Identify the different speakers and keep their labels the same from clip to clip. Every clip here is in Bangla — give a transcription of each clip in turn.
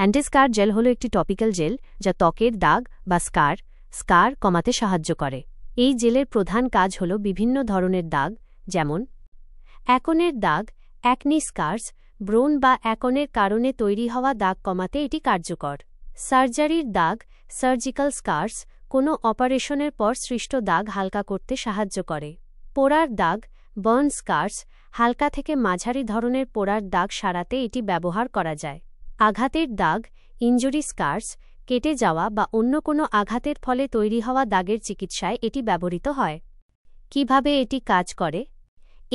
Speaker 1: অ্যান্টিস্কার জেল হল একটি টপিক্যাল জেল যা ত্বকের দাগ বা স্কার কমাতে সাহায্য করে। এই জেলের প্রধান কাজ হল বিভিন্ন ধরনের দাগ, যেমন অ্যাকনের দাগ, অ্যাকনি স্কার্স, ব্রণ বা অ্যাকনের কারণে তৈরি হওয়া দাগ কমাতে এটি কার্যকর। সার্জারির দাগ, সার্জিক্যাল স্কার্স, কোনো অপারেশনের পর সৃষ্ট দাগ হালকা করতে সাহায্য করে। পোড়ার দাগ, বার্ন স্কার্স, হালকা থেকে মাঝারি ধরনের পোড়ার দাগ সারাতে এটি ব্যবহার করা যায়। আঘাতের দাগ, ইনজুরি স্কার্স, কেটে যাওয়া বা অন্য কোনো আঘাতের ফলে তৈরি হওয়া দাগের চিকিৎসায় এটি ব্যবহৃত হয়। কিভাবে এটি কাজ করে?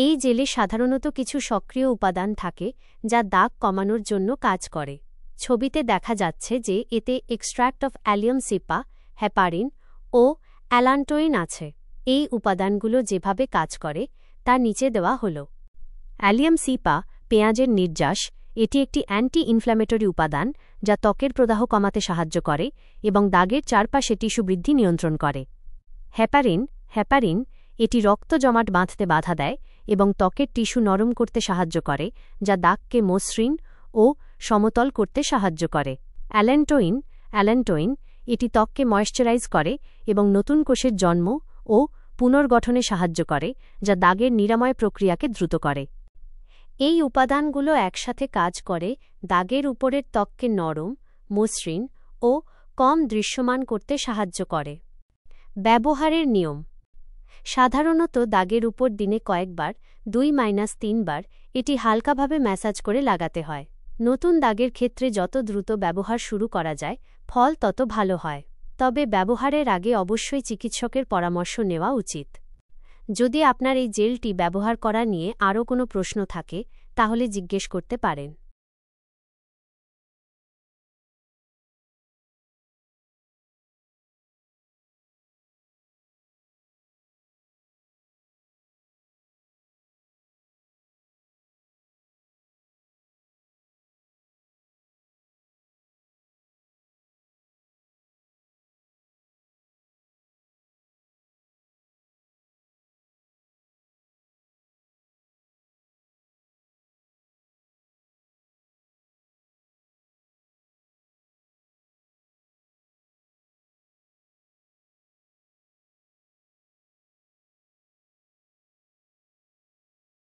Speaker 1: এই জেলে সাধারণত কিছু সক্রিয় উপাদান থাকে যা দাগ কমানোর জন্য কাজ করে। ছবিতে দেখা যাচ্ছে যে এতে extract of allium cepa, heparin ও অ্যালান্টোইন আছে। এই উপাদানগুলো যেভাবে কাজ করে তা নিচে দেওয়া হল। অ্যালিয়াম সিপা পেঁয়াজের নির্যাস। এটি একটি অ্যান্টি ইনফ্ল্যামেটরি উপাদান যা ত্বকের প্রদাহ কমাতে সাহায্য করে এবং দাগের চারপাশে টিস্যু বৃদ্ধি নিয়ন্ত্রণ করে। হেপারিন এটি রক্ত জমাট বাঁধতে বাধা দেয় এবং ত্বকের টিস্যু নরম করতে সাহায্য করে, যা দাগকে মসৃণ ও সমতল করতে সাহায্য করে। অ্যালান্টোইন এটি ত্বককে ময়েশ্চারাইজ করে এবং নতুন কোষের জন্ম ও পুনর্গঠনে সাহায্য করে, যা দাগের নিরাময় প্রক্রিয়াকে দ্রুত করে। এই উপাদানগুলো একসাথে কাজ করে দাগের উপরের ত্বককে নরম, মসৃণ ও কম দৃশ্যমান করতে সাহায্য করে। ব্যবহারের নিয়ম: সাধারণত দাগের উপর দিনে কয়েকবার 2-3 বার এটি হালকাভাবে ম্যাসাজ করে লাগাতে হয়। নতুন দাগের ক্ষেত্রে যত দ্রুত ব্যবহার শুরু করা যায় ফল তত ভালো হয়, তবে ব্যবহারের আগে অবশ্যই চিকিৎসকের পরামর্শ নেওয়া উচিত। যদি আপনার এই জেলটি ব্যবহার করা নিয়ে আরও কোনো প্রশ্ন থাকে তাহলে জিজ্ঞেস করতে পারেন।